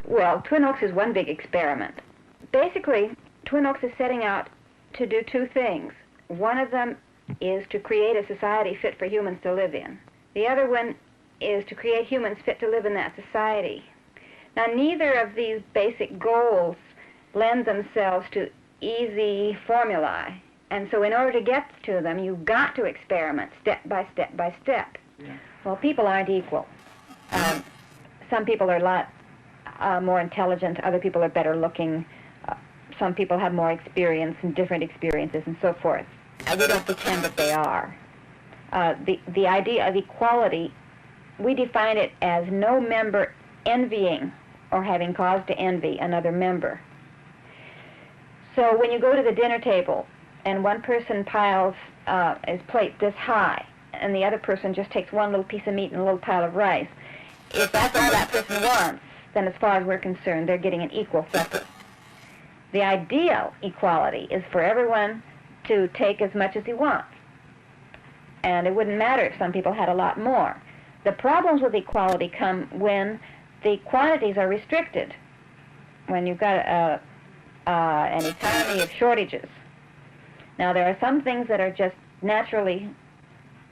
Well, Twin Oaks is one big experiment. Basically, Twin Oaks is setting out to do two things. One of them is to create a society fit for humans to live in. The other one is to create humans fit to live in that society. Now, neither of these basic goals lend themselves to easy formulae. And so in order to get to them, you've got to experiment step by step by step. Yeah. Well, people aren't equal. Some people are a lot more intelligent, other people are better looking, some people have more experience and different experiences and so forth. We don't pretend that they are. The idea of equality, we define it as no member envying or having cause to envy another member. So when you go to the dinner table and one person piles his plate this high and the other person just takes one little piece of meat and a little pile of rice, if that's all that person wants, then as far as we're concerned, they're getting an equal supper. The ideal equality is for everyone to take as much as he wants. And it wouldn't matter if some people had a lot more. The problems with equality come when the quantities are restricted, when you've got an economy of shortages. Now, there are some things that are just naturally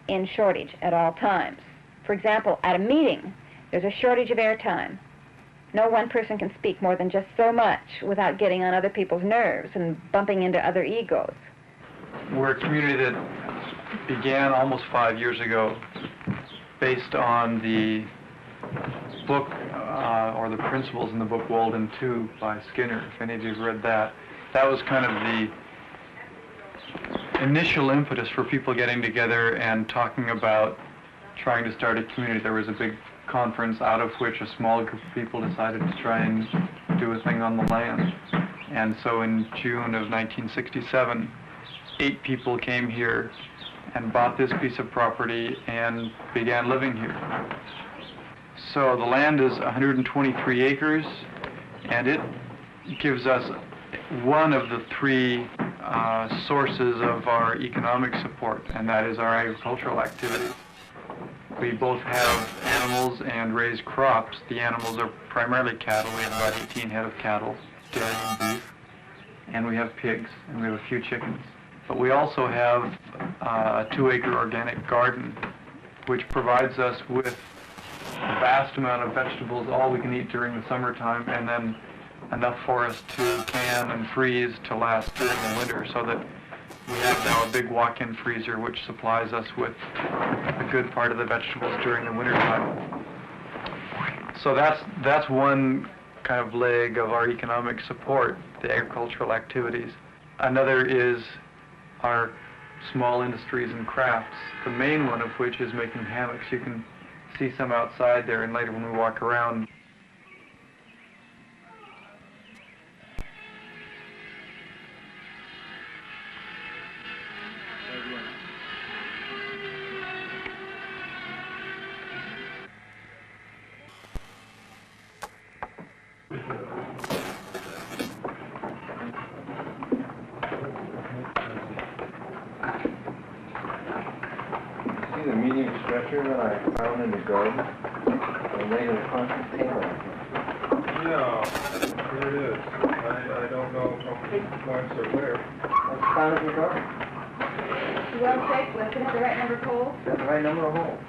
in shortage at all times. For example, at a meeting, there's a shortage of airtime. No one person can speak more than just so much without getting on other people's nerves and bumping into other egos. We're a community that began almost 5 years ago based on the book or the principles in the book Walden 2 by Skinner, if any of you have read that. That was kind of the initial impetus for people getting together and talking about trying to start a community. There was a big conference out of which a small group of people decided to try and do a thing on the land. And so in June of 1967, 8 people came here and bought this piece of property and began living here. So the land is 123 acres, and it gives us one of the 3 sources of our economic support, and that is our agricultural activities. We both have animals and raise crops. The animals are primarily cattle. We have about 18 head of cattle, dairy and beef, and we have pigs, and we have a few chickens. But we also have a 2-acre organic garden, which provides us with a vast amount of vegetables, all we can eat during the summertime, and then enough for us to can and freeze to last during the winter, so that we have now a big walk-in freezer which supplies us with a good part of the vegetables during the wintertime. So that's one kind of leg of our economic support, the agricultural activities. Another is our small industries and crafts, the main one of which is making hammocks. You can see some outside there, and later when we walk around. The medium stretcher that I found in the garden and laid it across the table. Yeah, here it is. I don't know from which points or where. I found it in the garden. Well checked, was it the right number of holes? Got the right number of holes.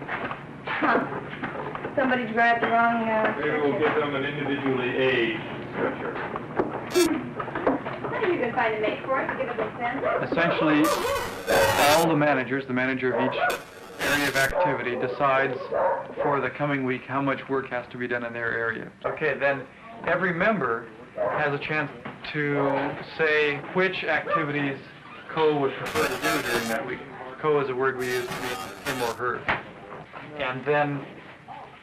Huh. Somebody grabbed the wrong Maybe we'll give them an individually aged stretcher. What have you been finding to make for us to give us a sense? Essentially, all the managers, the manager of each area of activity, decides for the coming week how much work has to be done in their area. Okay, then every member has a chance to say which activities Co would prefer to do during that week. Co is a word we use to mean him or her. And then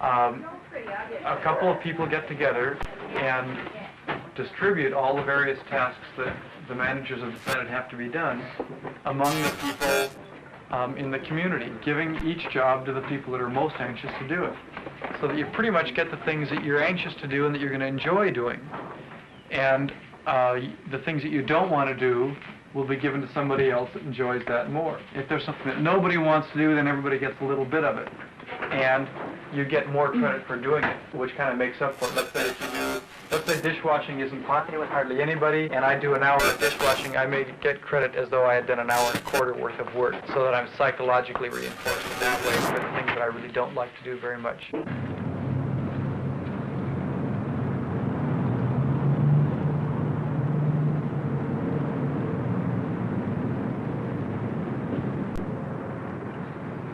a couple of people get together and distribute all the various tasks that the managers have decided have to be done among the people in the community, giving each job to the people that are most anxious to do it, so that you pretty much get the things that you're anxious to do and that you're going to enjoy doing. And the things that you don't want to do will be given to somebody else that enjoys that more. If there's something that nobody wants to do, then everybody gets a little bit of it. And you get more credit for doing it, which kind of makes up for it. Let's say dishwashing isn't popular with hardly anybody, and I do an hour of dishwashing, I may get credit as though I had done an hour and a quarter worth of work, so that I'm psychologically reinforced in that way for the things that I really don't like to do very much.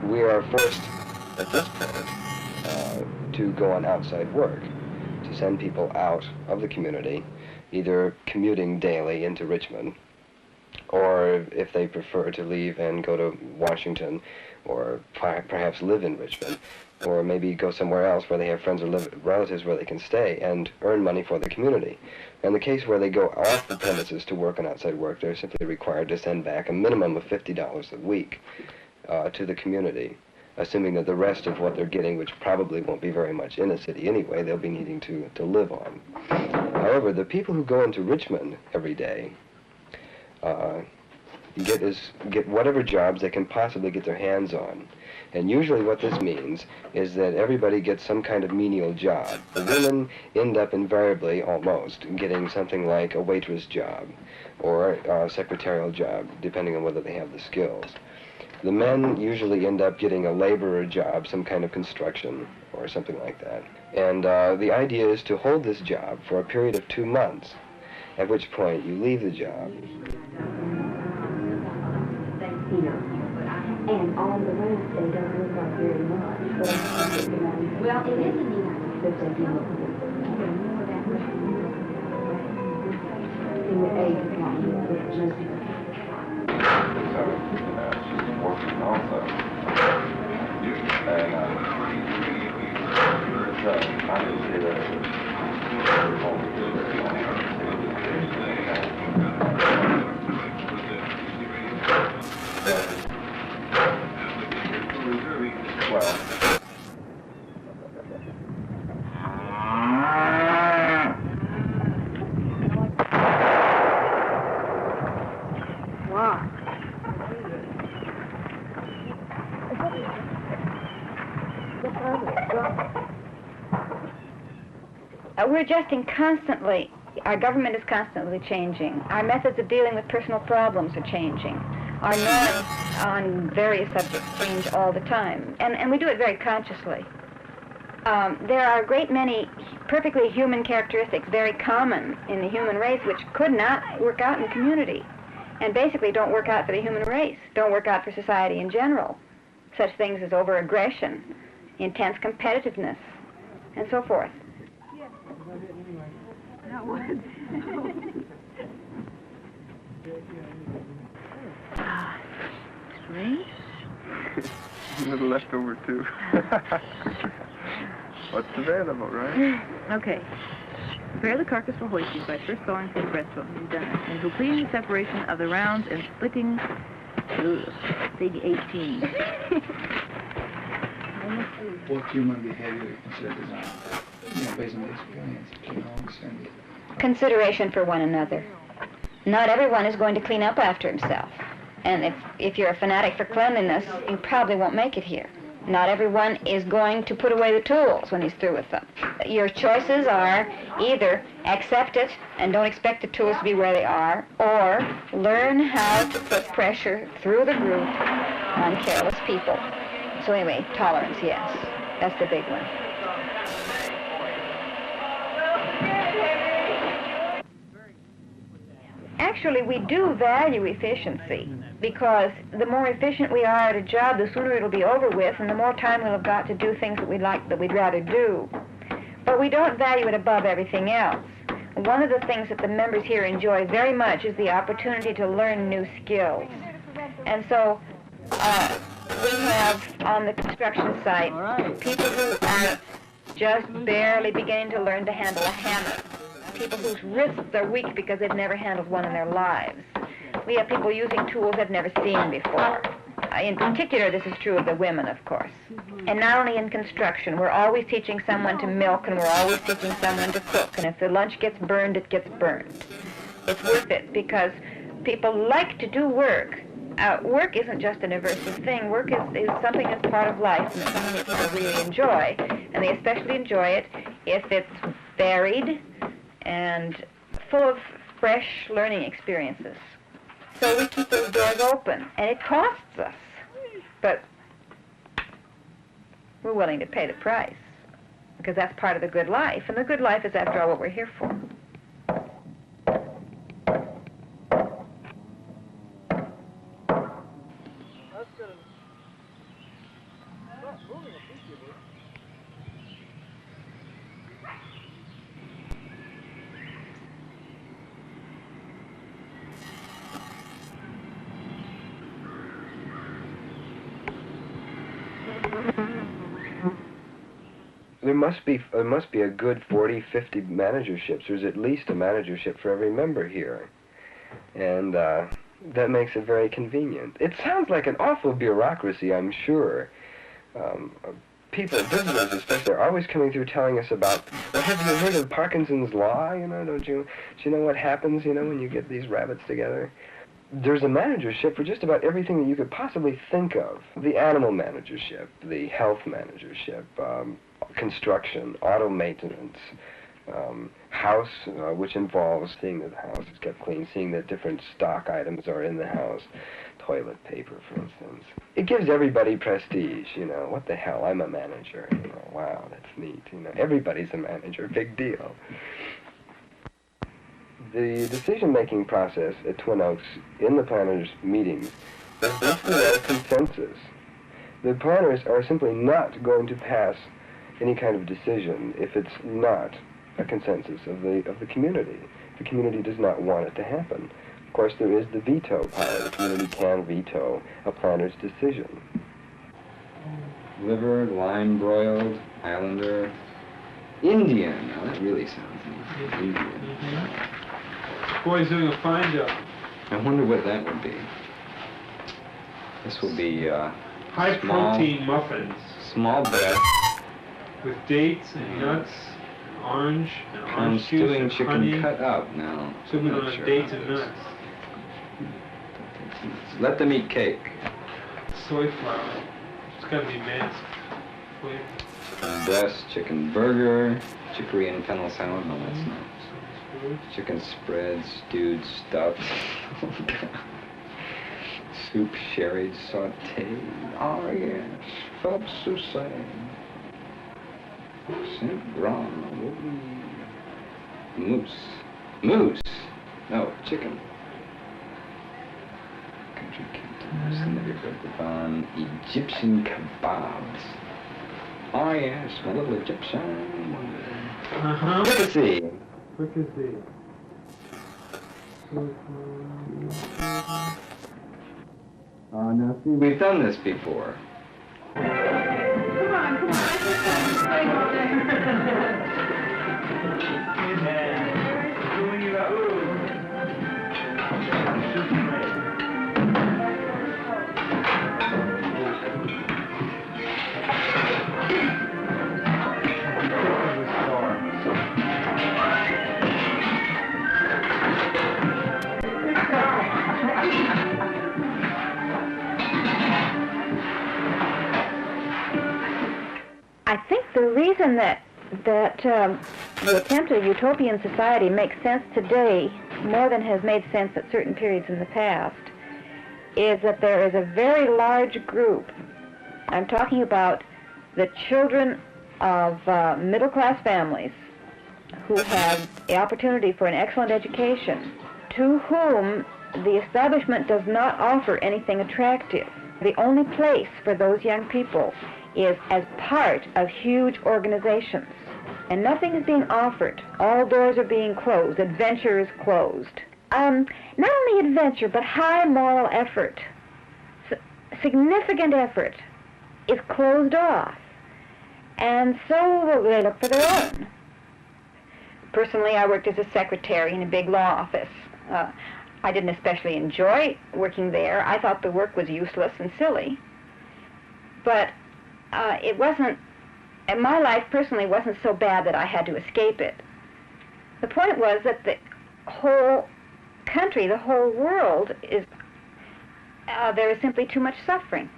We are forced at this point to go on outside work, to send people out of the community, either commuting daily into Richmond, or if they prefer to leave and go to Washington, or perhaps live in Richmond, or maybe go somewhere else where they have friends or relatives where they can stay and earn money for the community. In the case where they go off the premises to work on outside work, they're simply required to send back a minimum of $50 a week to the community, assuming that the rest of what they're getting, which probably won't be very much in a city anyway, they'll be needing to live on. However, the people who go into Richmond every day get whatever jobs they can possibly get their hands on. And usually what this means is that everybody gets some kind of menial job. The women end up invariably, almost, getting something like a waitress job or a secretarial job, depending on whether they have the skills. The men usually end up getting a laborer job, some kind of construction or something like that. And the idea is to hold this job for a period of 2 months, at which point you leave the job. And on the rest, they don't look like very much. Well, it is in the United States. In the age of one, Working also. And I can see that it well. We're adjusting constantly. Our government is constantly changing. Our methods of dealing with personal problems are changing. Our norms on various subjects change all the time, and we do it very consciously. There are a great many perfectly human characteristics, very common in the human race, which could not work out in the community, and basically don't work out for the human race, don't work out for society in general. Such things as over-aggression, intense competitiveness, and so forth. Strange. A little left over too. What's available, right? Okay. Prepare the carcass for hoisting by first thawing for the breastbone. You've done it. And completing the separation of the rounds and splitting. Fig 18. What human behavior is considered based on the experience of dogs and... Consideration for one another. Not everyone is going to clean up after himself. And if you're a fanatic for cleanliness, you probably won't make it here. Not everyone is going to put away the tools when he's through with them. Your choices are either accept it and don't expect the tools to be where they are, or learn how to put pressure through the group on careless people. So anyway, tolerance, yes. That's the big one. Actually, we do value efficiency, because the more efficient we are at a job, the sooner it'll be over with, and the more time we'll have got to do things that we'd rather do. But we don't value it above everything else. One of the things that the members here enjoy very much is the opportunity to learn new skills. And so we have on the construction site people who are just barely beginning to learn to handle a hammer. People whose wrists are weak because they've never handled one in their lives. We have people using tools they've never seen before. In particular, this is true of the women, of course. And not only in construction, we're always teaching someone to milk, and we're always teaching someone to cook. And if the lunch gets burned, it gets burned. It's worth it, because people like to do work. Work isn't just an aversive thing. Work is something that's part of life, and it's something that people really enjoy. And they especially enjoy it if it's varied, and full of fresh learning experiences. So we keep those doors open, and it costs us, but we're willing to pay the price, because that's part of the good life, and the good life is, after all, what we're here for. There must be a good 40, 50 managerships. There's at least a managership for every member here. And that makes it very convenient. It sounds like an awful bureaucracy, I'm sure. People, visitors especially, are always coming through telling us about, well, have you heard of Parkinson's law? You know, do you know what happens, you know, when you get these rabbits together? There's a managership for just about everything that you could possibly think of. The animal managership, the health managership, construction, auto maintenance, house, which involves seeing that the house is kept clean, seeing that different stock items are in the house, toilet paper, for instance. It gives everybody prestige, you know. What the hell, I'm a manager, you know. Wow, that's neat, you know. Everybody's a manager, big deal. The decision-making process at Twin Oaks in the planners' meetings is basically a consensus. The planners are simply not going to pass any kind of decision if it's not a consensus of the community. The community does not want it to happen. Of course, there is the veto power. The community can veto a planner's decision. Liver, lime broiled, Islander, Indian. Now that really sounds neat. Indian. Boy's doing a fine job. I wonder what that would be. This will be high protein muffins. Small bread. With dates and nuts, orange and orange juice stewing and chicken honey. cut up now. So we don't have dates and nuts. Let them eat cake. Soy flour. It's got to be masked. Flavor. Chicken breast, chicken burger, chicory and fennel salad. No, that's not. Chicken spread, stewed, stuffed. Soup, sherried, sauteed. Oh yes, Phelps Soussay. Saint Grand. Moose. Moose. No, chicken. Country Canton. Egyptian kebabs. Oh yes, my little Egyptian. Fricassee. Fricassee. Now see, we've done this before. Come on, come on. I think the reason that the attempt at a utopian society makes sense today more than has made sense at certain periods in the past is that there is a very large group. I'm talking about the children of middle-class families who have the opportunity for an excellent education, to whom the establishment does not offer anything attractive. The only place for those young people is as part of huge organizations. And nothing is being offered. All doors are being closed. Adventure is closed. Not only adventure, but high moral effort, significant effort is closed off. And so they look for their own. Personally, I worked as a secretary in a big law office. I didn't especially enjoy working there. I thought the work was useless and silly. But it wasn't, and my life personally wasn't so bad that I had to escape it. The point was that the whole country, the whole world is, there is simply too much suffering.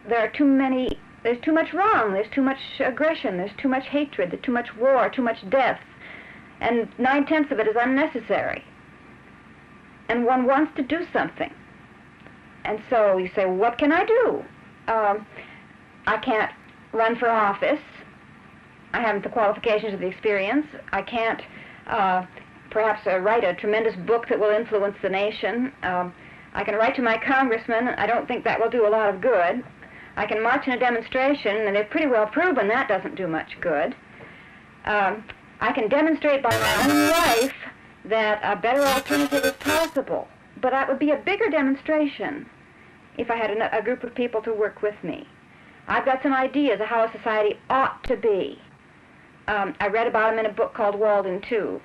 There's too much wrong, there's too much aggression, there's too much hatred, there's too much war, too much death. And 9/10 of it is unnecessary. And one wants to do something. And so you say, what can I do? I can't run for office. I haven't the qualifications or the experience. I can't perhaps write a tremendous book that will influence the nation. I can write to my congressman. I don't think that will do a lot of good. I can march in a demonstration, and they've pretty well proven that doesn't do much good. I can demonstrate by my own life that a better alternative is possible. But that would be a bigger demonstration if I had a group of people to work with me. I've got some ideas of how a society ought to be. I read about them in a book called Walden 2.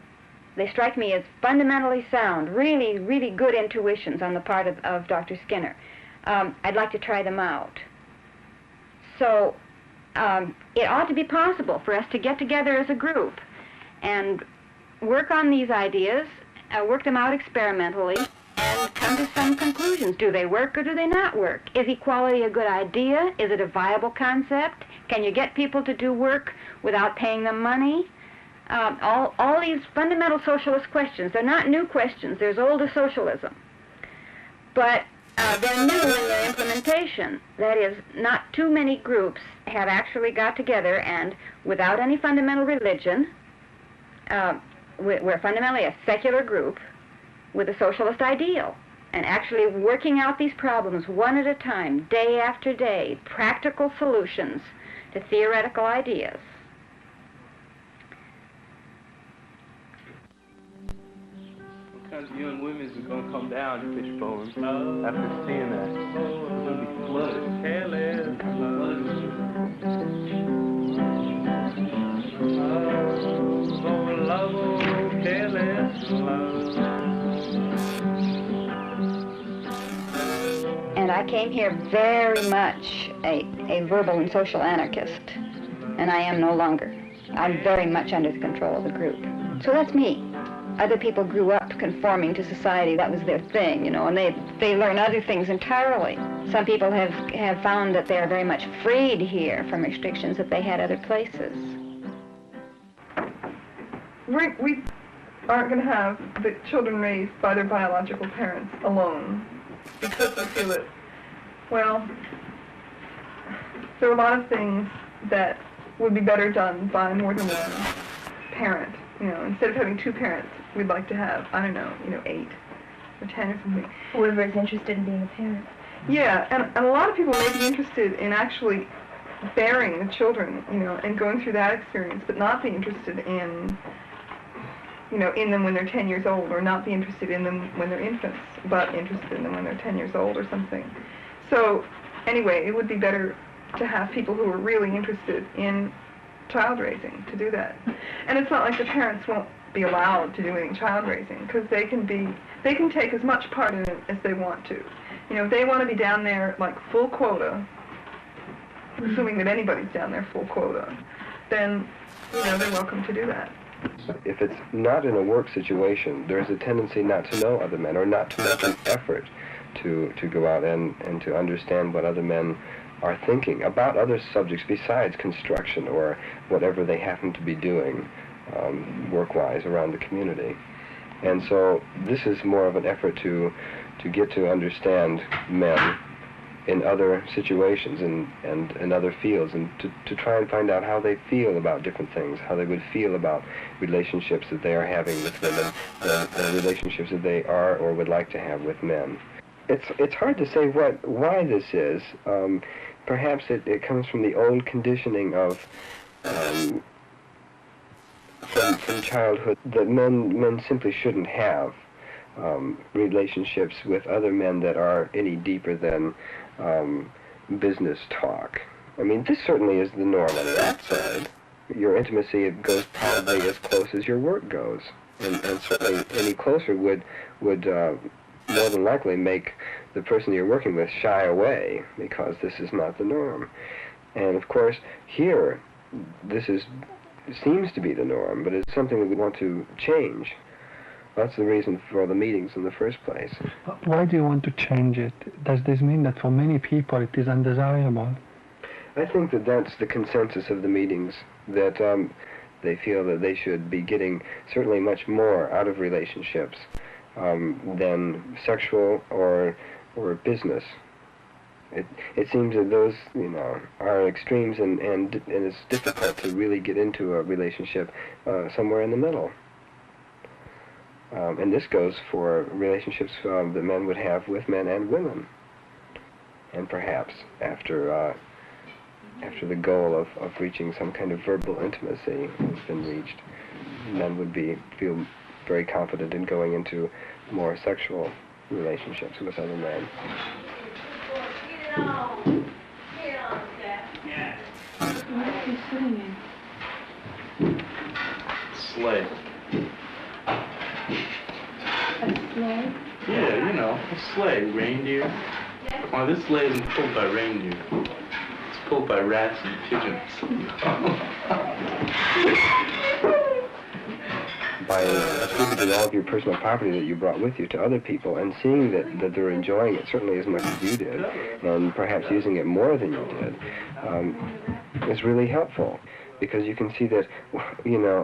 They strike me as fundamentally sound, really, really good intuitions on the part of Dr. Skinner. I'd like to try them out. So it ought to be possible for us to get together as a group and work on these ideas, work them out experimentally, and come to some conclusions. Do they work or do they not work? Is equality a good idea? Is it a viable concept? Can you get people to do work without paying them money? All these fundamental socialist questions. They're not new questions. They're as old as socialism. But they're new in their implementation. That is, not too many groups have actually got together and, without any fundamental religion, we're fundamentally a secular group with a socialist ideal, and actually working out these problems one at a time, day after day, practical solutions to theoretical ideas. Because young women are going to come down to Fishbone after seeing that. It's going to be flooded. Careless love, careless love. And I came here very much a verbal and social anarchist, and I am no longer. I'm very much under the control of the group. So that's me. Other people grew up conforming to society. That was their thing, you know, and they learn other things entirely. Some people have found that they're very much freed here from restrictions that they had other places. We aren't going to have the children raised by their biological parents alone, because we feel that, well, there are a lot of things that would be better done by more than one parent. You know, instead of having two parents, we'd like to have, I don't know, 8 or 10 or something. Whoever is interested in being a parent. Yeah, and a lot of people may be interested in actually bearing the children, and going through that experience, but not be interested in, in them when they're 10 years old, or not be interested in them when they're infants, but interested in them when they're 10 years old or something. So, anyway, it would be better to have people who are really interested in child raising to do that. And it's not like the parents won't be allowed to do any child raising, because they can take as much part in it as they want to. If they want to be down there like full quota, assuming that anybody's down there full quota, then they're welcome to do that. If it's not in a work situation, there's a tendency not to know other men, or not to make an effort to go out and to understand what other men are thinking about other subjects besides construction or whatever they happen to be doing work-wise around the community. And so this is more of an effort to get to understand men in other situations and in other fields, and to try and find out how they feel about different things, how they would feel about relationships that they are having with women, the relationships that they are or would like to have with men. It's hard to say why this is. Perhaps it comes from the old conditioning of from childhood that men simply shouldn't have relationships with other men that are any deeper than business talk. I mean, this certainly is the norm on the outside. Your intimacy goes probably as close as your work goes, and certainly any closer would more than likely make the person you're working with shy away, because this is not the norm. And of course, here, this seems to be the norm, but it's something that we want to change. That's the reason for the meetings in the first place. Why do you want to change it? Does this mean that for many people it is undesirable? I think that that's the consensus of the meetings, that They feel that they should be getting certainly much more out of relationships than sexual or business. It seems that those, are extremes, and it's difficult to really get into a relationship somewhere in the middle. And this goes for relationships that men would have with men and women. And perhaps after the goal of reaching some kind of verbal intimacy has been reached, men would feel very confident in going into more sexual relationships with other men. What are you sitting in? Sleigh. A sleigh? Yeah, a sleigh, reindeer. Oh, this sleigh isn't pulled by reindeer. It's pulled by rats and pigeons. By distributing all of your personal property that you brought with you to other people and seeing that they're enjoying it certainly as much as you did, and perhaps using it more than you did, is really helpful. Because you can see that,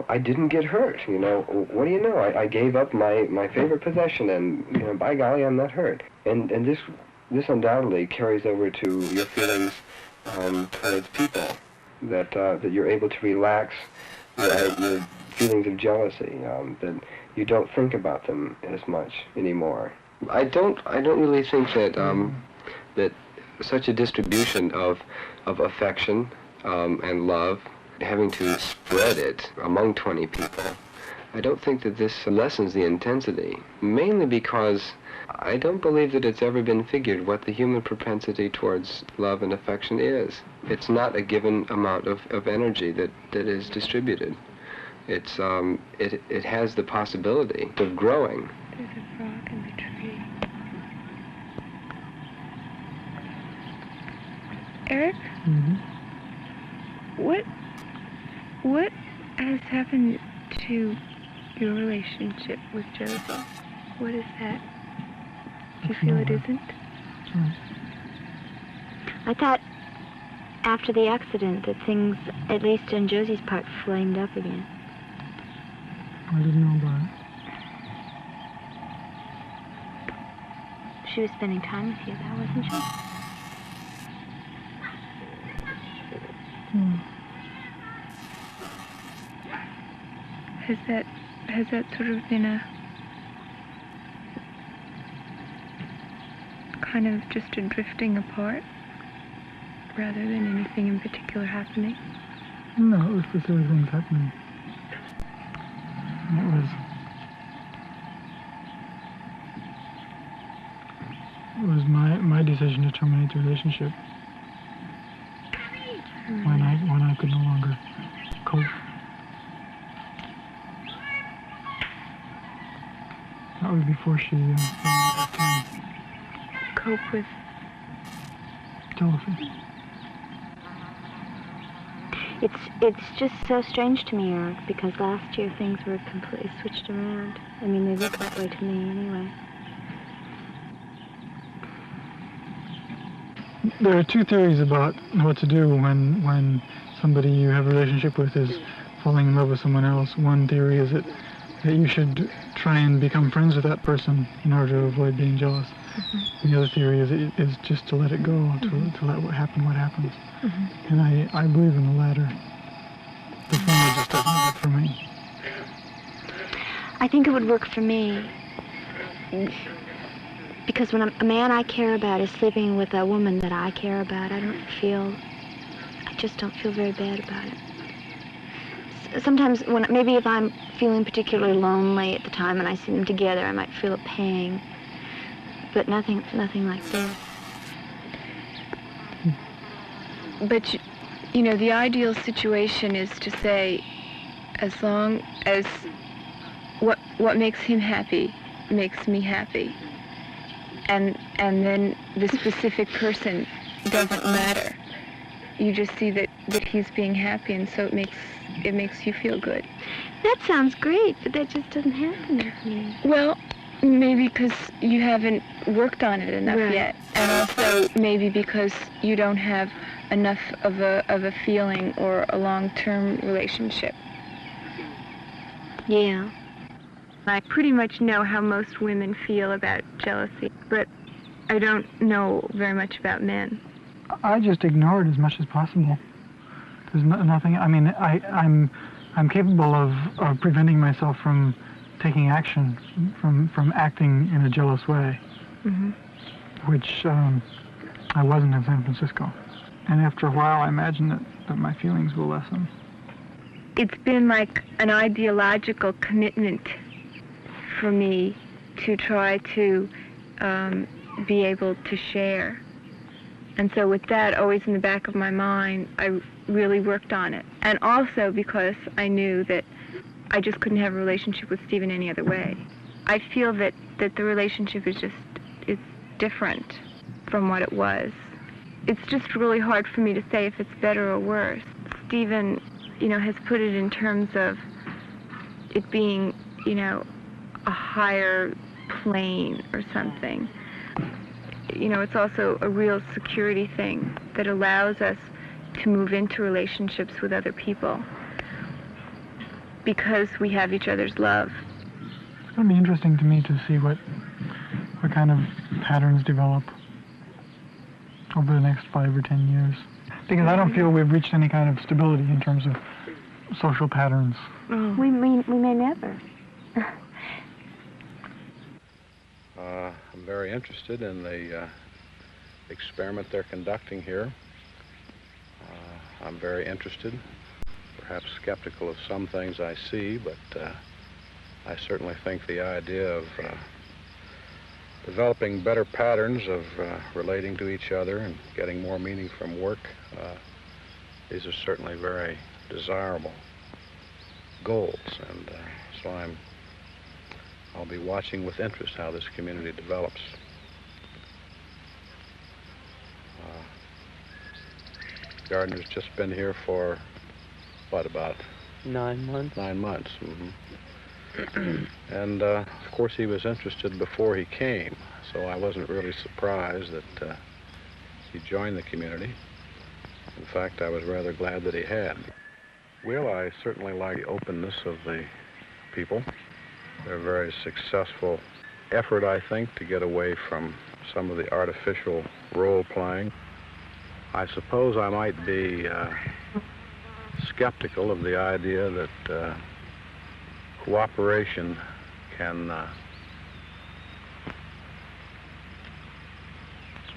I didn't get hurt, What do you know? I gave up my favorite possession, and, by golly, I'm not hurt. And this undoubtedly carries over to your feelings towards people, that you're able to relax your feelings of jealousy, that you don't think about them as much anymore. I don't really think that that such a distribution of affection and love, having to spread it among 20 people, I don't think that this lessens the intensity, mainly because I don't believe that it's ever been figured what the human propensity towards love and affection is. It's not a given amount of energy that is distributed. It's it has the possibility of growing. There's a frog in the tree. Eric? Mm-hmm. What has happened to your relationship with Josie? What is that? You feel it isn't? I thought after the accident that things, at least on Josie's part, flamed up again. I didn't know about it. She was spending time with you, though, wasn't she? Has that sort of been a kind of just a drifting apart rather than anything in particular happening? No, it was specific things happening. It was my decision to terminate the relationship when I could no longer cope. That was before she cope with jealousy. It's just so strange to me, Eric, because last year things were completely switched around. I mean, they look that way to me anyway. There are two theories about what to do when somebody you have a relationship with is falling in love with someone else. One theory is that you should try and become friends with that person in order to avoid being jealous. Mm-hmm. The other theory is just to let it go, to let what happens. Mm-hmm. And I believe in the latter. The former just doesn't work for me. I think it would work for me. Because when a man I care about is sleeping with a woman that I care about, I just don't feel very bad about it. Sometimes maybe if I'm feeling particularly lonely at the time and I see them together, I might feel a pang. But nothing like this. But, the ideal situation is to say, as long as what makes him happy makes me happy. And then the specific person doesn't matter. You just see that he's being happy, and so it makes you feel good. That sounds great, but that just doesn't happen with me. Well, maybe because you haven't worked on it enough yet, and also maybe because you don't have enough of a feeling or a long-term relationship. Yeah. I pretty much know how most women feel about jealousy, but I don't know very much about men. I just ignore it as much as possible. There's nothing. I mean, I'm capable of preventing myself from taking action, from acting in a jealous way, which I wasn't in San Francisco. And after a while, I imagine that my feelings will lessen. It's been like an ideological commitment for me to try to be able to share. And so with that always in the back of my mind, I really worked on it. And also because I knew that I just couldn't have a relationship with Stephen any other way. I feel that the relationship is different from what it was. It's just really hard for me to say if it's better or worse. Stephen, has put it in terms of it being, a higher plane or something. It's also a real security thing that allows us to move into relationships with other people because we have each other's love. It's going to be interesting to me to see what kind of patterns develop over the next 5 or 10 years. Because I don't feel we've reached any kind of stability in terms of social patterns. We may never. I'm very interested in the experiment they're conducting here. I'm very interested, perhaps skeptical of some things I see, but I certainly think the idea of developing better patterns of relating to each other and getting more meaning from work, these are certainly very desirable goals, and so I'll be watching with interest how this community develops. Gardner's just been here for, what, about 9 months? 9 months. And of course he was interested before he came, so I wasn't really surprised that he joined the community. In fact, I was rather glad that he had. Well, I certainly like the openness of the people. They're a very successful effort, I think, to get away from some of the artificial role-playing. I suppose I might be skeptical of the idea that cooperation can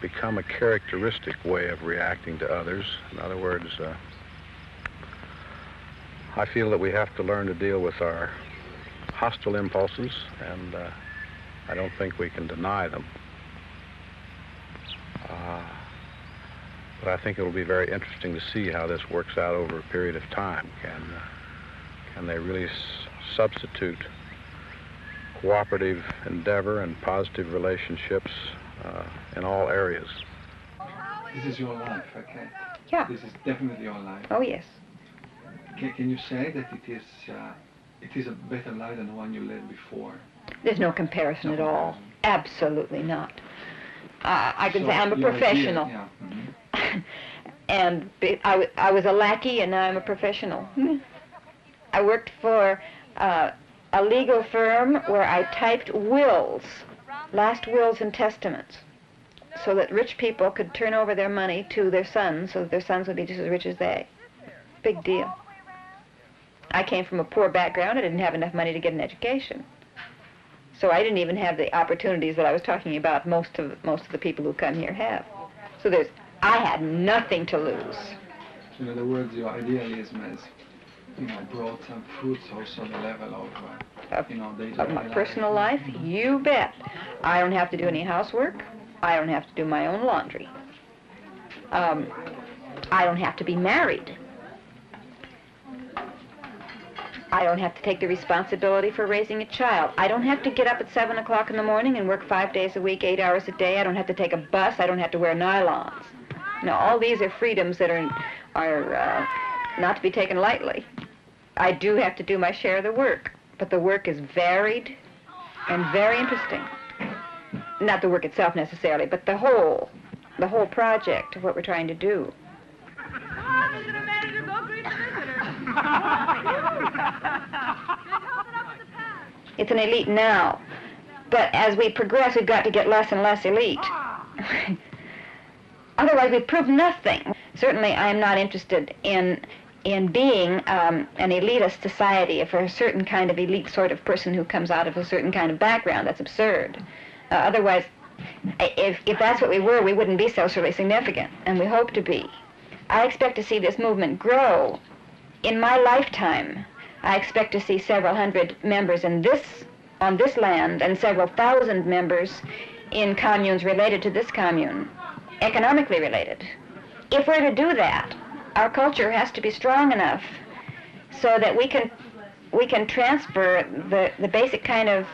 become a characteristic way of reacting to others. In other words, I feel that we have to learn to deal with our hostile impulses, and I don't think we can deny them. But I think it will be very interesting to see how this works out over a period of time. Can they really substitute cooperative endeavor and positive relationships in all areas? This is your life, okay? Yeah. This is definitely your life. Oh, yes. Can you say that it is a better life than the one you led before? There's no comparison at all. Absolutely not. I can say I'm a professional. Yeah. Mm-hmm. And I was a lackey, and now I'm a professional. I worked for a legal firm where I typed wills, last wills and testaments, so that rich people could turn over their money to their sons, so that their sons would be just as rich as they. Big deal. I came from a poor background. I didn't have enough money to get an education. So I didn't even have the opportunities that I was talking about most of the people who come here have. So I had nothing to lose. In other words, your idealism has, brought some fruits also on the level of, of my personal life. You bet. I don't have to do any housework. I don't have to do my own laundry. I don't have to be married. I don't have to take the responsibility for raising a child. I don't have to get up at 7 o'clock in the morning and work 5 days a week, 8 hours a day. I don't have to take a bus. I don't have to wear nylons. All these are freedoms that are not to be taken lightly. I do have to do my share of the work, but the work is varied and very interesting. Not the work itself necessarily, but the whole project of what we're trying to do. It's an elite now. But as we progress, we've got to get less and less elite. Otherwise, we prove nothing. Certainly, I am not interested in being an elitist society for a certain kind of elite sort of person who comes out of a certain kind of background. That's absurd. Otherwise, if that's what we were, we wouldn't be socially significant, and we hope to be. I expect to see this movement grow. In my lifetime, I expect to see several hundred members on this land and several thousand members in communes related to this commune, economically related. If we're to do that, our culture has to be strong enough so that we can transfer the basic kind of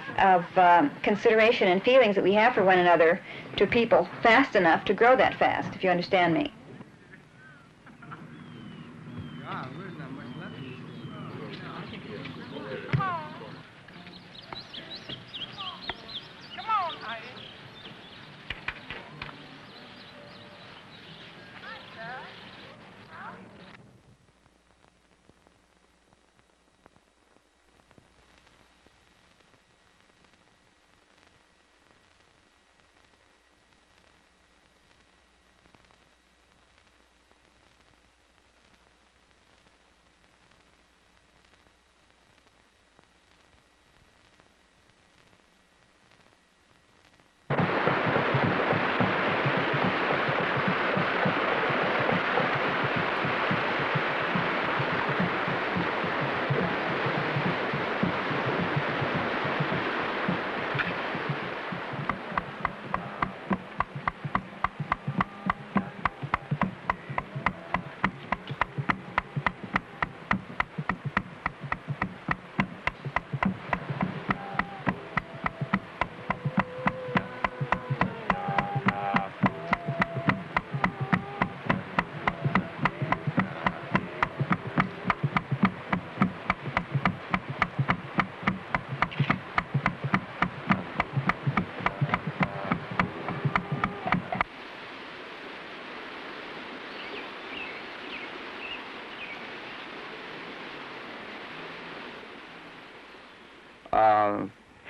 consideration and feelings that we have for one another to people fast enough to grow that fast, if you understand me.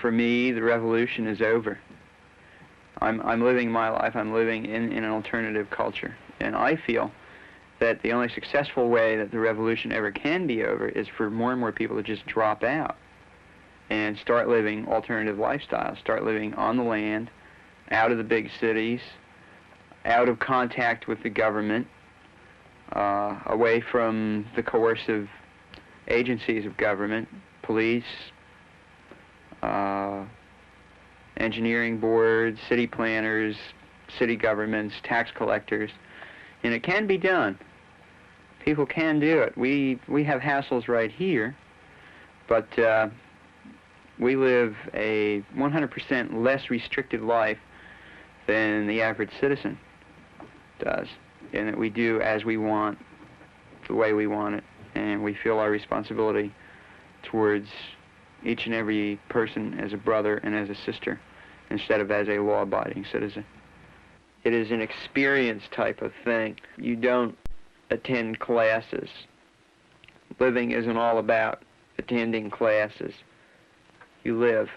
For me, the revolution is over. I'm living my life. I'm living in an alternative culture. And I feel that the only successful way that the revolution ever can be over is for more and more people to just drop out and start living alternative lifestyles, start living on the land, out of the big cities, out of contact with the government, away from the coercive agencies of government, police, engineering boards, city planners, city governments, tax collectors, and it can be done. People can do it. We have hassles right here, but we live a 100% less restricted life than the average citizen does, and that we do as we want, the way we want it, and we feel our responsibility towards each and every person as a brother and as a sister, instead of as a law-abiding citizen. It is an experience type of thing. You don't attend classes. Living isn't all about attending classes. You live.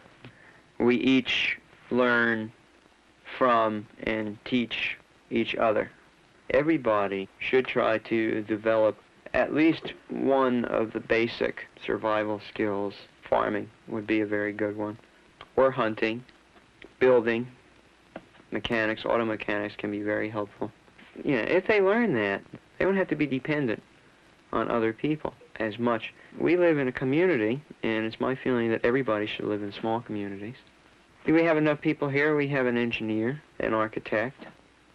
We each learn from and teach each other. Everybody should try to develop at least one of the basic survival skills. Farming would be a very good one, or hunting, building, mechanics, auto mechanics can be very helpful. You know, if they learn that, they don't have to be dependent on other people as much. We live in a community, and it's my feeling that everybody should live in small communities. Do we have enough people here? We have an engineer, an architect.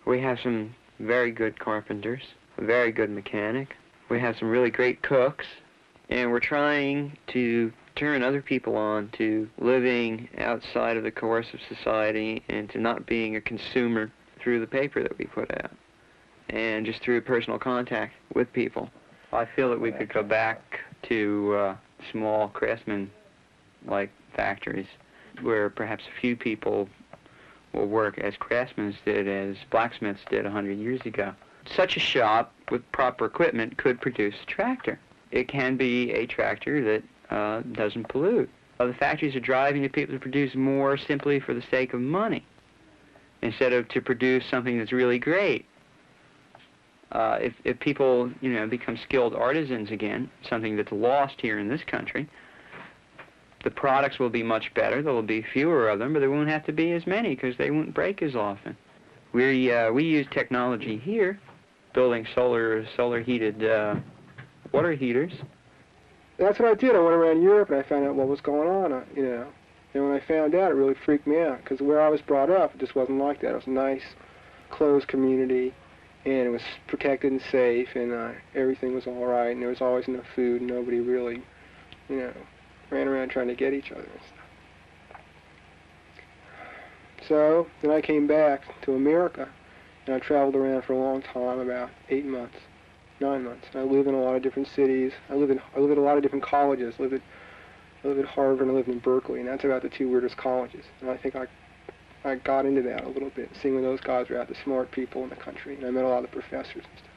We have some very good carpenters, a very good mechanic. We have some really great cooks, and we're trying to turn other people on to living outside of the coercive society and to not being a consumer through the paper that we put out and just through personal contact with people. I feel that we could go back to small craftsman-like factories where perhaps a few people will work as craftsmen did, as blacksmiths did 100 years ago. Such a shop with proper equipment could produce a tractor. It can be a tractor that doesn't pollute. The factories are driving the people to produce more simply for the sake of money, instead of to produce something that's really great. If people, become skilled artisans again, something that's lost here in this country, the products will be much better. There will be fewer of them, but there won't have to be as many because they won't break as often. We use technology here, building solar heated water heaters. That's what I did. I went around Europe and I found out what was going on, And when I found out, it really freaked me out because where I was brought up, it just wasn't like that. It was a nice, closed community, and it was protected and safe, and everything was all right, and there was always enough food, and nobody really, ran around trying to get each other and stuff. So then I came back to America, and I traveled around for a long time, about 8 months, 9 months. I lived in a lot of different cities. I lived at a lot of different colleges. I lived at Harvard and I lived in Berkeley, and that's about the two weirdest colleges. And I think I got into that a little bit, seeing when those guys were out, the smart people in the country, and I met a lot of the professors and stuff.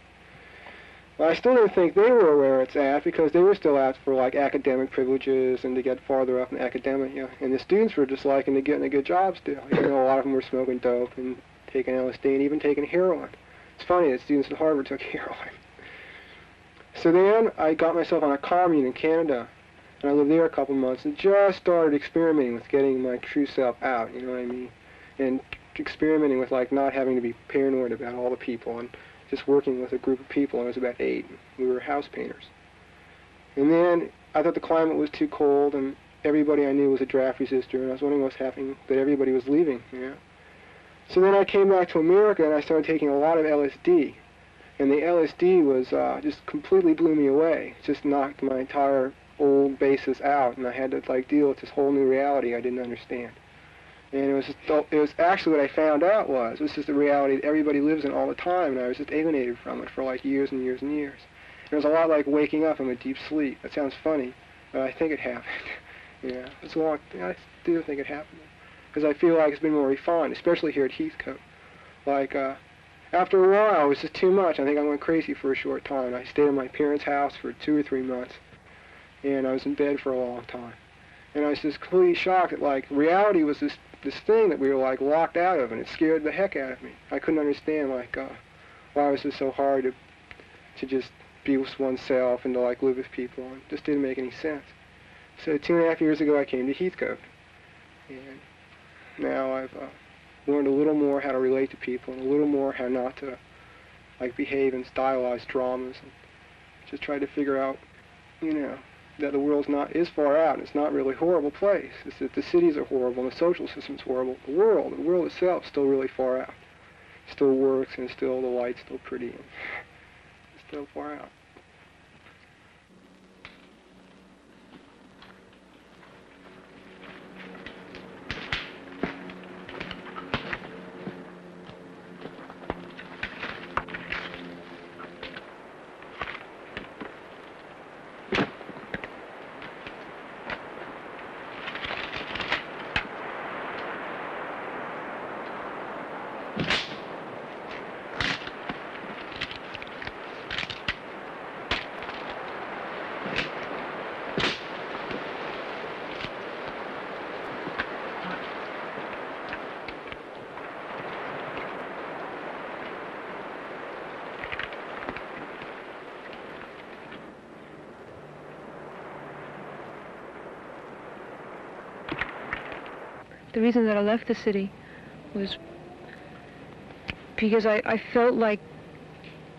But I still didn't think they were where it's at because they were still out for like academic privileges and to get farther up in academia, and the students were just liking to get into good jobs still. A lot of them were smoking dope and taking LSD and even taking heroin. It's funny that students at Harvard took heroin. So then I got myself on a commune in Canada, and I lived there a couple months and just started experimenting with getting my true self out, you know what I mean? And experimenting with like not having to be paranoid about all the people and just working with a group of people. I was about 8. We were house painters. And then I thought the climate was too cold and everybody I knew was a draft resistor, and I was wondering what was happening, that everybody was leaving, So then I came back to America and I started taking a lot of LSD. And the LSD was just completely blew me away. It just knocked my entire old basis out, and I had to like deal with this whole new reality I didn't understand. And it was actually what I found out was, this is the reality that everybody lives in all the time, and I was just alienated from it for like years and years and years. And it was a lot like waking up from a deep sleep. That sounds funny, but I think it happened. It's a long, I do think it happened. Because I feel like it's been more refined, especially here at Heathcote. Like, after a while, it was just too much. I think I went crazy for a short time. I stayed in my parents' house for 2 or 3 months, and I was in bed for a long time. And I was just completely shocked that, like, reality was this thing that we were, like, locked out of, and it scared the heck out of me. I couldn't understand, like, why it was just so hard to just be with oneself and to, like, live with people. It just didn't make any sense. So 2.5 years ago, I came to Heathcote, and now I've learned a little more how to relate to people and a little more how not to, like, behave in stylized dramas, and just try to figure out, that the world's not is far out. It's not really a horrible place. It's that the cities are horrible and the social system's horrible. The world itself is still really far out. It still works, and still the light's still pretty, and it's still far out. The reason that I left the city was because I felt like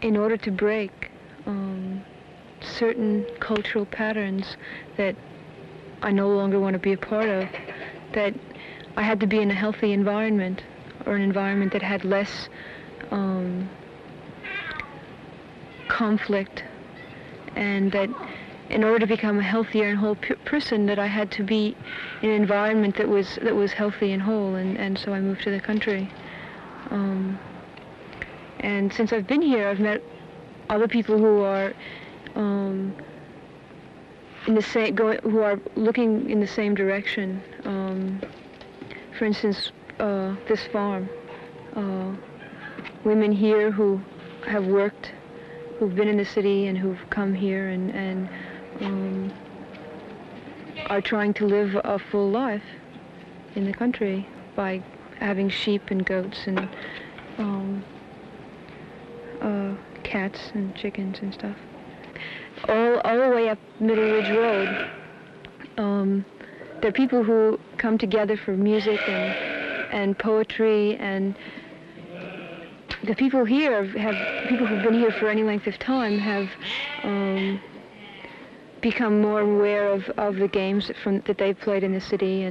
in order to break certain cultural patterns that I no longer want to be a part of, that I had to be in a healthy environment, or an environment that had less conflict, and that in order to become a healthier and whole person, that I had to be in an environment that was healthy and whole, and so I moved to the country. And since I've been here, I've met other people who are who are looking in the same direction. For instance, this farm. Women here who have worked, who've been in the city and who've come here and are trying to live a full life in the country by having sheep and goats and cats and chickens and stuff. All the way up Middle Ridge Road, there are people who come together for music and poetry, and the people here people who've been here for any length of time have become more aware of the games that they've played in the city,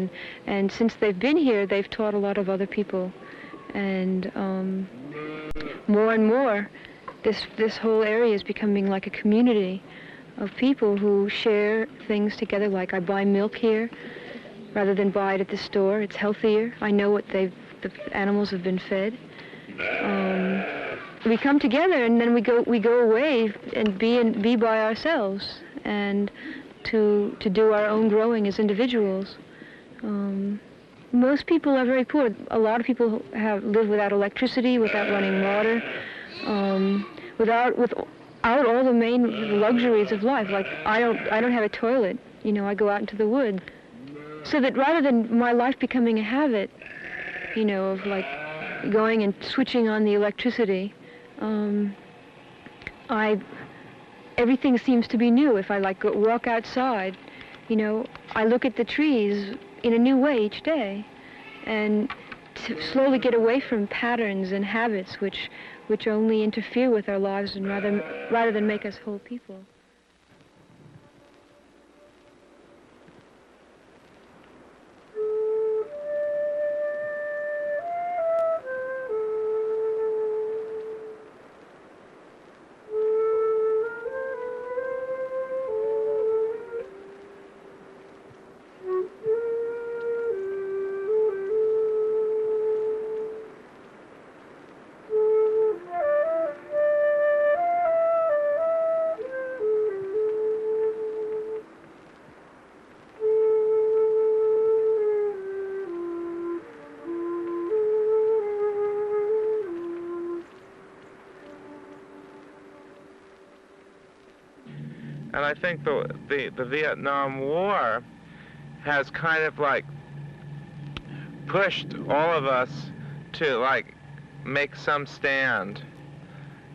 and since they've been here, they've taught a lot of other people, and more and more, this whole area is becoming like a community of people who share things together. Like I buy milk here rather than buy it at the store. It's healthier. I know what the animals have been fed. We come together and then we go away and be by ourselves and to do our own growing as individuals. Most people are very poor. A lot of people live without electricity, without running water, without all the main luxuries of life. Like I don't have a toilet. You know, I go out into the woods. So that rather than my life becoming a habit, you know, of like going and switching on the electricity, everything seems to be new. If I walk outside, you know, I look at the trees in a new way each day, and to slowly get away from patterns and habits which only interfere with our lives and rather than make us whole people. And I think the Vietnam War has kind of like pushed all of us to like make some stand.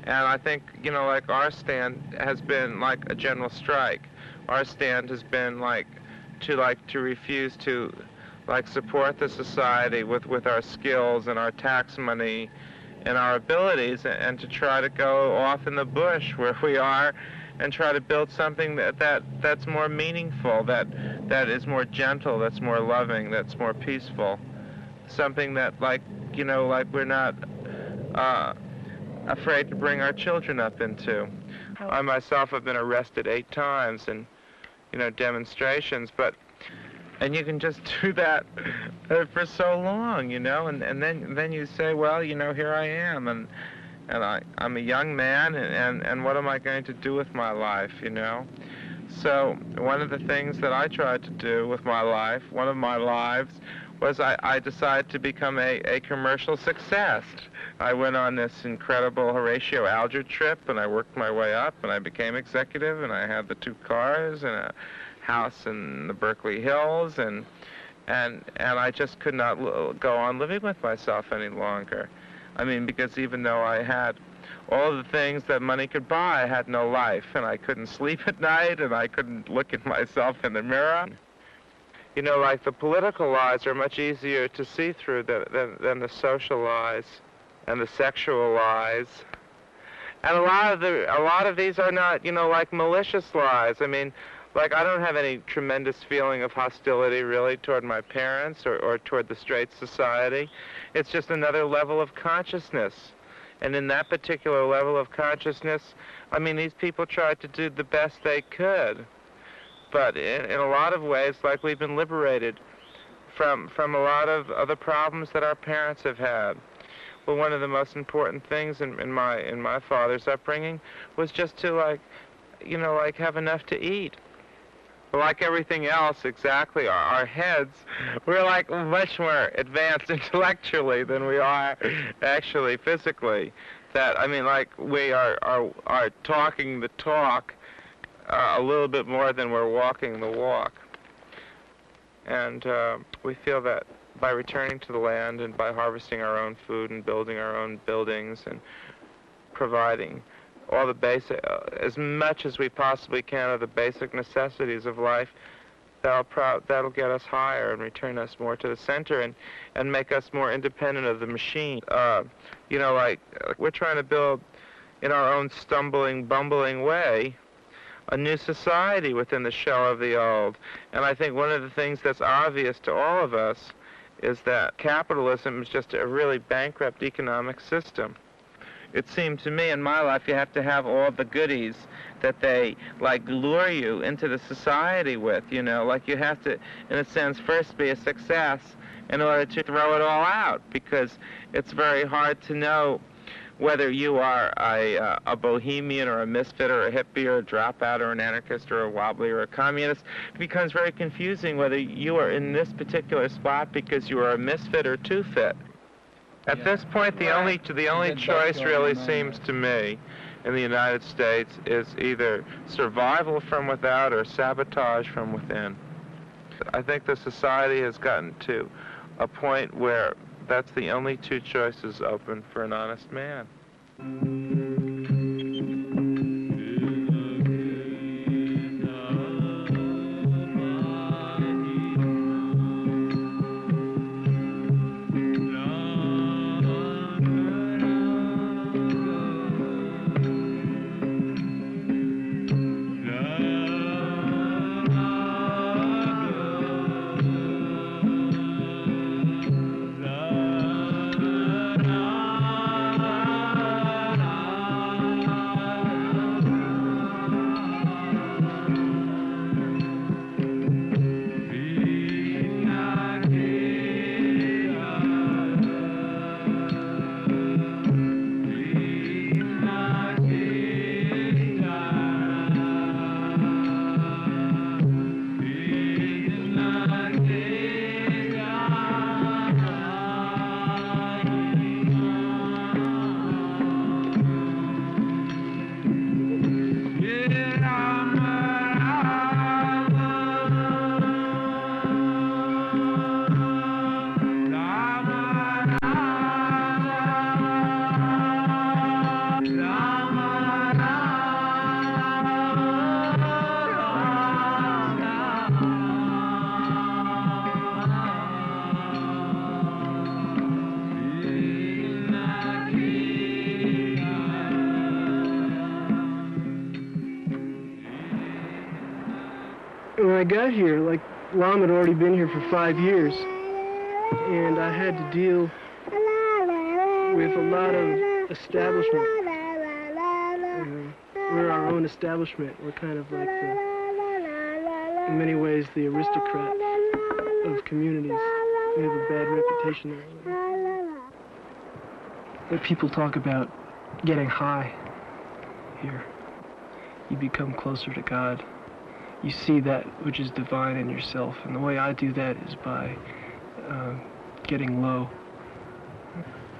And I think, you know, like our stand has been like a general strike. Our stand has been like to refuse to like support the society with our skills and our tax money and our abilities, and to try to go off in the bush where we are and try to build something that's more meaningful, that is more gentle, that's more loving, that's more peaceful. Something that, like, you know, like we're not afraid to bring our children up into. I myself have been arrested 8 times in, you know, demonstrations, and you can just do that for so long, you know, and then you say, well, you know, here I am, and I'm a young man, and what am I going to do with my life, you know? So one of the things that I tried to do with my life, one of my lives, was I decided to become a commercial success. I went on this incredible Horatio Alger trip, and I worked my way up, and I became executive, and I had the 2 cars and a house in the Berkeley Hills, and I just could not go on living with myself any longer. I mean, because even though I had all the things that money could buy, I had no life, and I couldn't sleep at night, and I couldn't look at myself in the mirror. You know, like the political lies are much easier to see through than the social lies and the sexual lies. And a lot of these are not, you know, like malicious lies. I mean, like, I don't have any tremendous feeling of hostility, really, toward my parents or toward the straight society. It's just another level of consciousness. And in that particular level of consciousness, I mean, these people tried to do the best they could. But in a lot of ways, like, we've been liberated from a lot of other problems that our parents have had. Well, one of the most important things in my father's upbringing was just to, like, you know, like, have enough to eat. Like everything else, exactly, our heads, we're like much more advanced intellectually than we are actually physically. That, I mean, like, we are talking the talk a little bit more than we're walking the walk. And we feel that by returning to the land and by harvesting our own food and building our own buildings and providing all the basic, as much as we possibly can of the basic necessities of life, that'll get us higher and return us more to the center and make us more independent of the machine. You know, like we're trying to build in our own stumbling, bumbling way a new society within the shell of the old. And I think one of the things that's obvious to all of us is that capitalism is just a really bankrupt economic system. It seemed to me in my life you have to have all the goodies that they like lure you into the society with, you know, like you have to, in a sense, first be a success in order to throw it all out, because it's very hard to know whether you are a bohemian or a misfit or a hippie or a dropout or an anarchist or a wobbly or a communist. It becomes very confusing whether you are in this particular spot because you are a misfit or too fit. At this point, the only choice really seems to me in the United States is either survival from without or sabotage from within. I think the society has gotten to a point where that's the only two choices open for an honest man. When I got here, like, Lam had already been here for 5 years, and I had to deal with a lot of establishment. We're our own establishment. We're kind of like, in many ways, the aristocrats of communities. We have a bad reputation there. When people talk about getting high here, you become closer to God. You see that which is divine in yourself, and the way I do that is by getting low,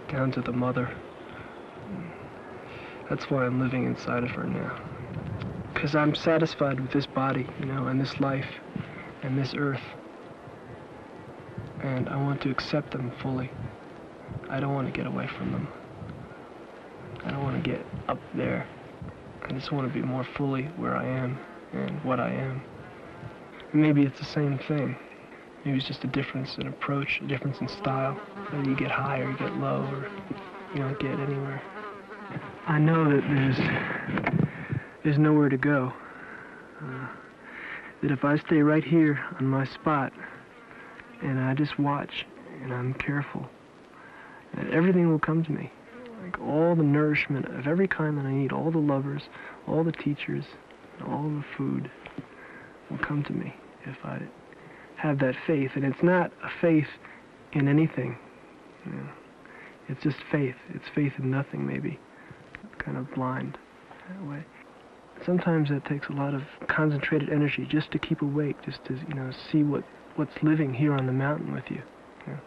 down to the mother. That's why I'm living inside of her now. Because I'm satisfied with this body, you know, and this life, and this earth. And I want to accept them fully. I don't want to get away from them. I don't want to get up there. I just want to be more fully where I am and what I am. And maybe it's the same thing. Maybe it's just a difference in approach, a difference in style. Whether you get high or you get low, or you don't get anywhere. I know that there's nowhere to go. That if I stay right here on my spot and I just watch and I'm careful, that everything will come to me. Like all the nourishment of every kind that I need, all the lovers, all the teachers, all the food will come to me if I have that faith. And it's not a faith in anything. You know. It's just faith. It's faith in nothing, maybe. Kind of blind that way. Sometimes it takes a lot of concentrated energy just to keep awake, just to, you know, see what's living here on the mountain with you. You know.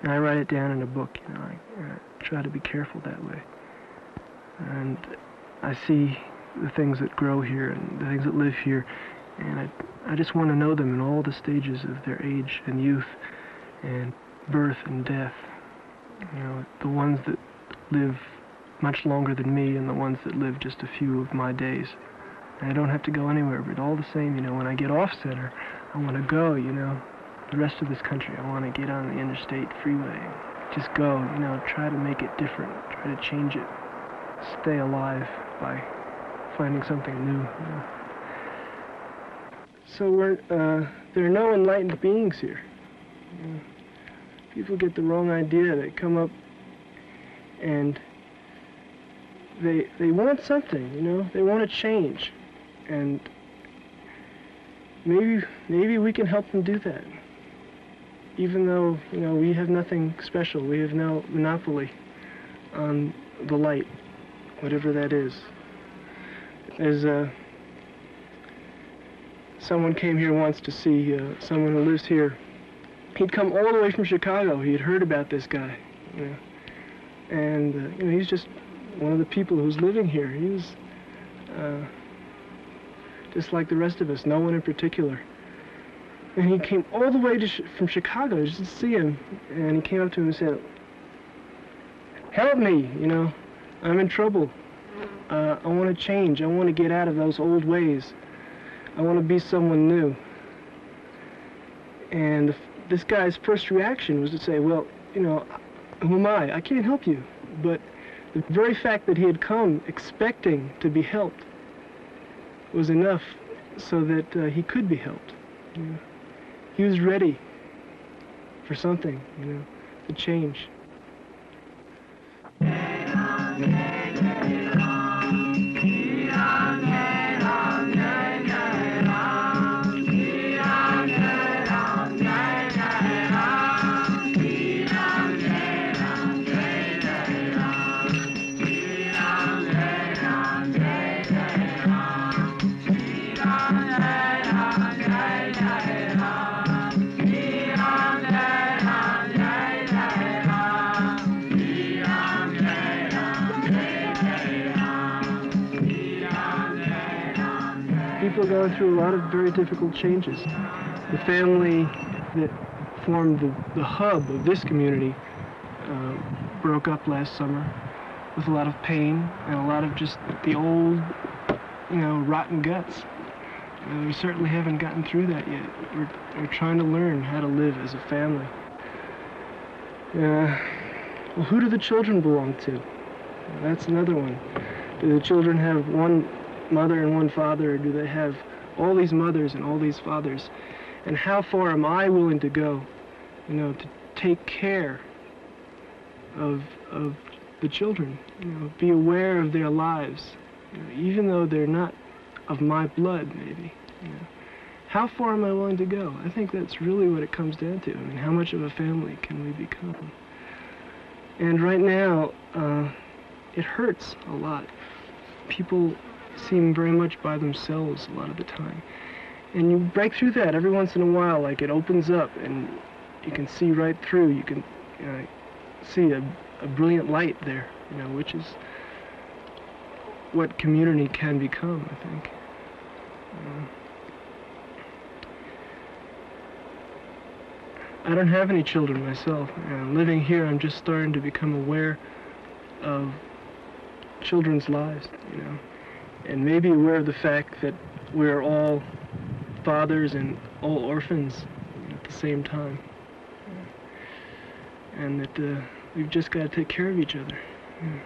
And I write it down in a book, you know. I try to be careful that way. And I see the things that grow here and the things that live here, And I just want to know them in all the stages of their age and youth and birth and death. You know, the ones that live much longer than me and the ones that live just a few of my days. And I don't have to go anywhere, but all the same, you know, when I get off center, I want to go, you know, the rest of this country. I want to get on the interstate freeway, just go, you know, try to make it different, try to change it, stay alive by finding something new. You know. So there are no enlightened beings here. You know, people get the wrong idea. They come up and they want something, you know, they want to change. And maybe we can help them do that. Even though, you know, we have nothing special. We have no monopoly on the light, whatever that is. There's someone came here once to see someone who lives here. He'd come all the way from Chicago. He had heard about this guy, you know. And you know, he's just one of the people who's living here. He was just like the rest of us, no one in particular. And he came all the way from Chicago just to see him. And he came up to him and said, "Help me, you know, I'm in trouble. I want to change. I want to get out of those old ways. I want to be someone new." And this guy's first reaction was to say, "Well, you know, who am I? I can't help you." But the very fact that he had come expecting to be helped was enough so that he could be helped. You know. He was ready for something, you know, to change. People are going through a lot of very difficult changes. The family that formed the hub of this community broke up last summer with a lot of pain and a lot of just the old, you know, rotten guts. We certainly haven't gotten through that yet. We're trying to learn how to live as a family. Well, who do the children belong to? That's another one. Do the children have one mother and one father, or do they have all these mothers and all these fathers? And how far am I willing to go, you know, to take care of the children, you know, be aware of their lives, you know, even though they're not of my blood, maybe, you know. How far am I willing to go? I think that's really what it comes down to. I mean, how much of a family can we become? And right now, it hurts a lot. People seem very much by themselves a lot of the time. And you break through that every once in a while, like it opens up and you can see right through. You can see a brilliant light there, you know, which is what community can become, I think. I don't have any children myself. Living here, I'm just starting to become aware of children's lives, you know, and maybe aware of the fact that we're all fathers and all orphans at the same time, and that we've just got to take care of each other. Yeah.